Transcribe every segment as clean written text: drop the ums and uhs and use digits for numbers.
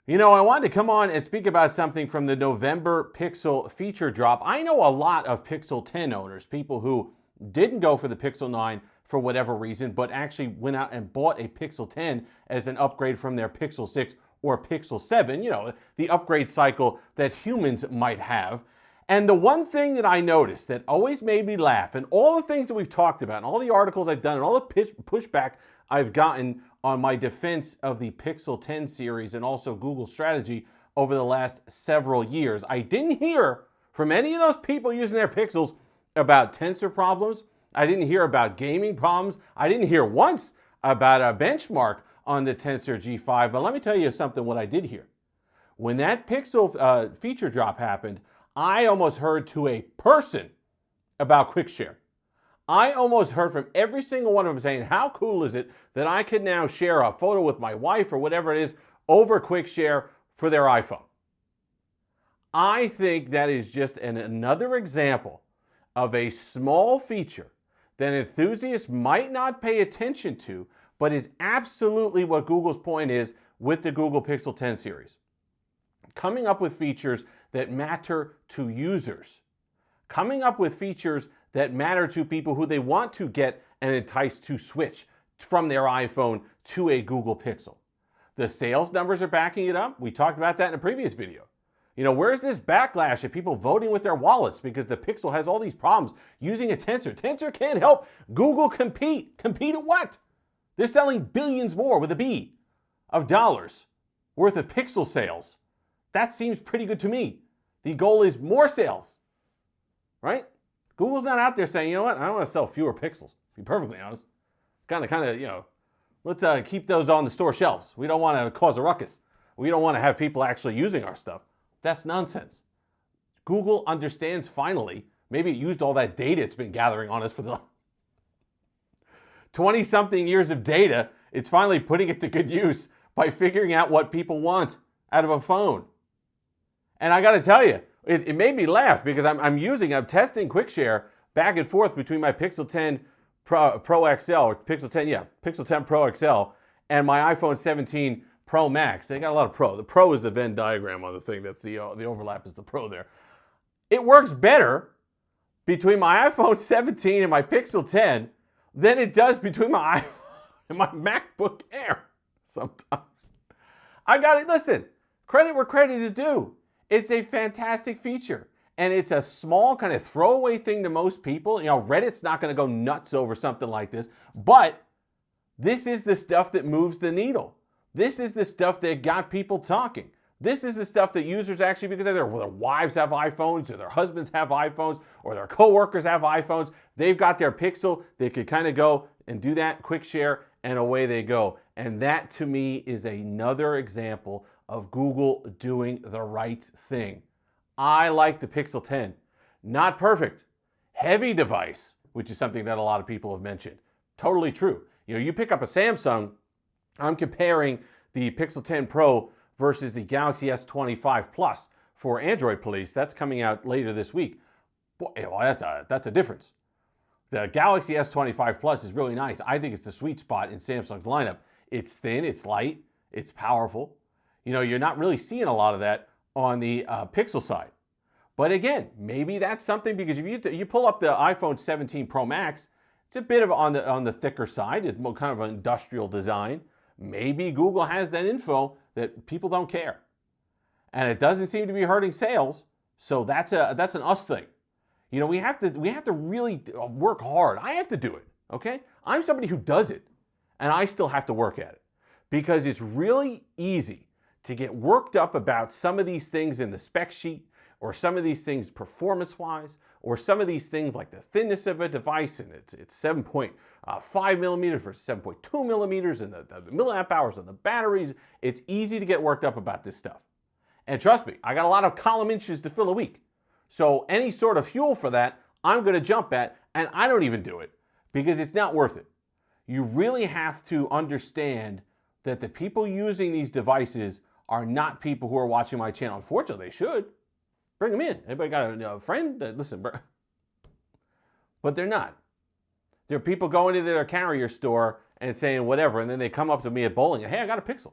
You know, I wanted to come on and speak about something from the November Pixel feature drop. I know a lot of Pixel 10 owners, people who didn't go for the Pixel 9 for whatever reason, but actually went out and bought a Pixel 10 as an upgrade from their Pixel 6 or Pixel 7, you know, the upgrade cycle that humans might have. And the one thing that I noticed that always made me laugh, and all the things that we've talked about, and all the articles I've done, and all the pushback I've gotten on my defense of the Pixel 10 series and also Google's strategy over the last several years, I didn't hear from any of those people using their Pixels about tensor problems. I didn't hear about gaming problems. I didn't hear once about a benchmark on the Tensor G5. But let me tell you something, what I did hear. When that Pixel feature drop happened, I almost heard to a person about Quick Share. I almost heard from every single one of them saying, how cool is it that I can now share a photo with my wife or whatever it is over Quick Share for their iPhone. I think that is just another example of a small feature that enthusiasts might not pay attention to, but is absolutely what Google's point is with the Google Pixel 10 series. Coming up with features that matter to users. Coming up with features that matter to people who they want to get and entice to switch from their iPhone to a Google Pixel. The sales numbers are backing it up. We talked about that in a previous video. You know, where's this backlash of people voting with their wallets because the Pixel has all these problems using a Tensor? Tensor can't help Google compete. Compete at what? They're selling billions more with a B of dollars worth of Pixel sales. That seems pretty good to me. The goal is more sales, right? Google's not out there saying, you know what, I don't want to sell fewer Pixels, to be perfectly honest. Kind of, you know, let's keep those on the store shelves. We don't want to cause a ruckus. We don't want to have people actually using our stuff. That's nonsense. Google understands finally, maybe it used all that data it's been gathering on us for the 20-something years of data. It's finally putting it to good use by figuring out what people want out of a phone. And I got to tell you, it made me laugh because I'm testing Quick Share back and forth between my Pixel 10 Pro XL, or Pixel 10 Pro XL, and my iPhone 17 Pro Max. They got a lot of Pro. The Pro is the Venn diagram on the thing. That's the overlap is the Pro there. It works better between my iPhone 17 and my Pixel 10 than it does between my iPhone and my MacBook Air sometimes. I got it. Listen, credit where credit is due. It's a fantastic feature. And it's a small kind of throwaway thing to most people. You know, Reddit's not going to go nuts over something like this. But this is the stuff that moves the needle. This is the stuff that got people talking. This is the stuff that users actually, because their wives have iPhones, or their husbands have iPhones, or their coworkers have iPhones, they've got their Pixel. They could kind of go and do that Quick Share, and away they go. And that, to me, is another example of Google doing the right thing. I like the Pixel 10. Not perfect. Heavy device, which is something that a lot of people have mentioned. Totally true. You know, you pick up a Samsung, I'm comparing the Pixel 10 Pro versus the Galaxy S25 Plus for Android Police. That's coming out later this week. Boy, well, that's a difference. The Galaxy S25 Plus is really nice. I think it's the sweet spot in Samsung's lineup. It's thin, it's light, it's powerful. You know, you're not really seeing a lot of that on the Pixel side. But again, maybe that's something, because if you pull up the iPhone 17 Pro Max, it's a bit of on the thicker side. It's more kind of an industrial design. Maybe Google has that info that people don't care. And it doesn't seem to be hurting sales, so that's an us thing. You know, we have to really work hard. I have to do it, okay? I'm somebody who does it, and I still have to work at it, because it's really easy to get worked up about some of these things in the spec sheet, or some of these things performance-wise, or some of these things like the thinness of a device, and it's 7.5 millimeters versus 7.2 millimeters, and the milliamp hours on the batteries. It's easy to get worked up about this stuff. And trust me, I got a lot of column inches to fill a week. So any sort of fuel for that, I'm going to jump at, and I don't even do it because it's not worth it. You really have to understand that the people using these devices are not people who are watching my channel. Unfortunately, they should. Bring them in. Anybody got a friend? Listen, but they're not. There are people going into their carrier store and saying whatever, and then they come up to me at bowling, hey, I got a Pixel.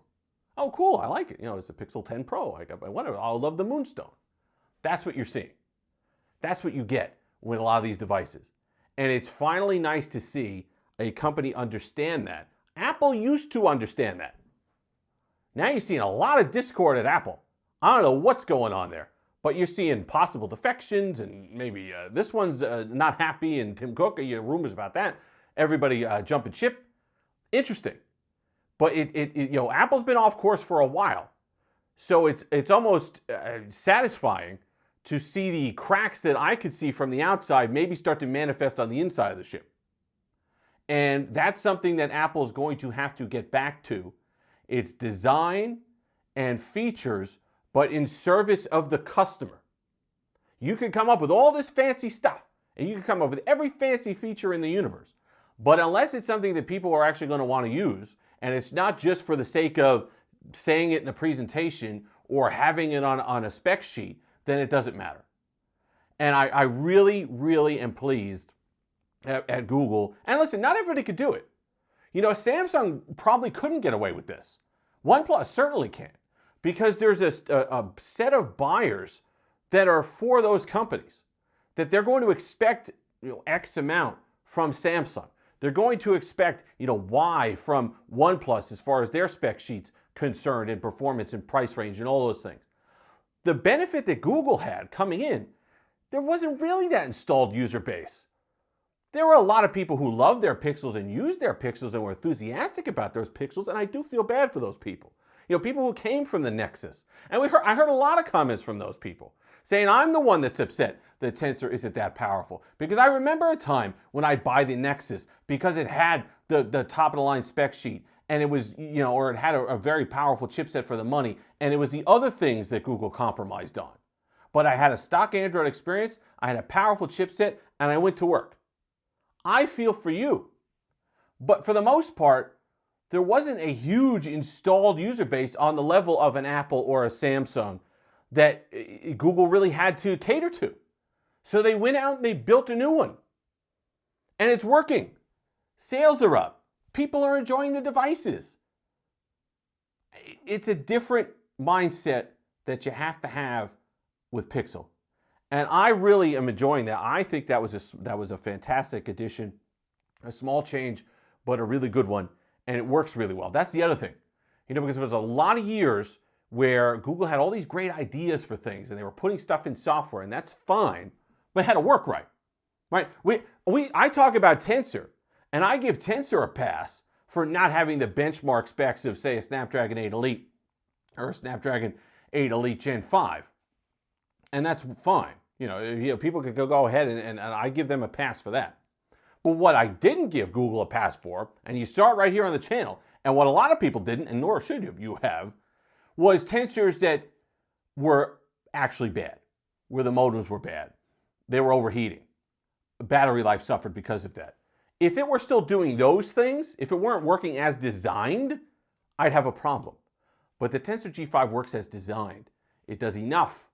Oh, cool, I like it. It's a Pixel 10 Pro. I got whatever. I love the Moonstone. That's what you're seeing. That's what you get with a lot of these devices. And it's finally nice to see a company understand that. Apple used to understand that. Now you're seeing a lot of discord at Apple. I don't know what's going on there, but you're seeing possible defections and maybe this one's not happy and Tim Cook, you hear rumors about that. Everybody jumping ship. Interesting. But Apple's been off course for a while. So it's almost satisfying to see the cracks that I could see from the outside maybe start to manifest on the inside of the ship. And that's something that Apple's going to have to get back to. It's design and features, but in service of the customer. You can come up with all this fancy stuff, and you can come up with every fancy feature in the universe. But unless it's something that people are actually going to want to use, and it's not just for the sake of saying it in a presentation or having it on a spec sheet, then it doesn't matter. And I really, really am pleased at Google. And listen, not everybody could do it. Samsung probably couldn't get away with this. OnePlus certainly can't, because there's a set of buyers that are for those companies, that they're going to expect X amount from Samsung. They're going to expect Y from OnePlus as far as their spec sheets concerned, and performance and price range and all those things. The benefit that Google had coming in, there wasn't really that installed user base. There were a lot of people who loved their Pixels and used their Pixels and were enthusiastic about those Pixels, and I do feel bad for those people. People who came from the Nexus. And I heard a lot of comments from those people saying I'm the one that's upset the Tensor isn't that powerful. Because I remember a time when I'd buy the Nexus because it had the top of the line spec sheet, and it was, or it had a very powerful chipset for the money, and it was the other things that Google compromised on. But I had a stock Android experience, I had a powerful chipset, and I went to work. I feel for you. But for the most part, there wasn't a huge installed user base on the level of an Apple or a Samsung that Google really had to cater to. So they went out and they built a new one. And it's working. Sales are up. People are enjoying the devices. It's a different mindset that you have to have with Pixel. And I really am enjoying that. I think that was a fantastic addition, a small change, but a really good one. And it works really well. That's the other thing. Because there was a lot of years where Google had all these great ideas for things and they were putting stuff in software, and that's fine, but it had to work right. Right? I talk about Tensor, and I give Tensor a pass for not having the benchmark specs of, say, a Snapdragon 8 Elite or a Snapdragon 8 Elite Gen 5. And that's fine. People could go ahead and I give them a pass for that. But what I didn't give Google a pass for, and you saw it right here on the channel, and what a lot of people didn't, and nor should you have, was Tensors that were actually bad, where the modems were bad. They were overheating. Battery life suffered because of that. If it were still doing those things, if it weren't working as designed, I'd have a problem. But the Tensor G5 works as designed. It does enough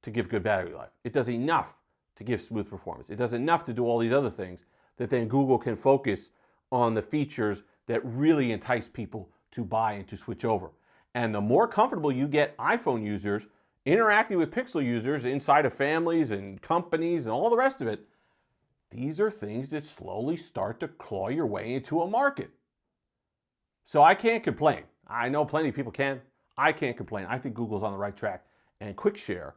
to give good battery life. It does enough to give smooth performance. It does enough to do all these other things that then Google can focus on the features that really entice people to buy and to switch over. And the more comfortable you get iPhone users interacting with Pixel users inside of families and companies and all the rest of it, these are things that slowly start to claw your way into a market. So I can't complain. I know plenty of people can. I can't complain. I think Google's on the right track. And QuickShare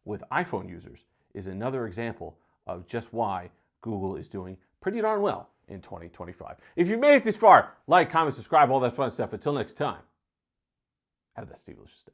with iPhone users is another example of just why Google is doing pretty darn well in 2025. If you made it this far, like, comment, subscribe, all that fun stuff. Until next time, have that Steve-licious day.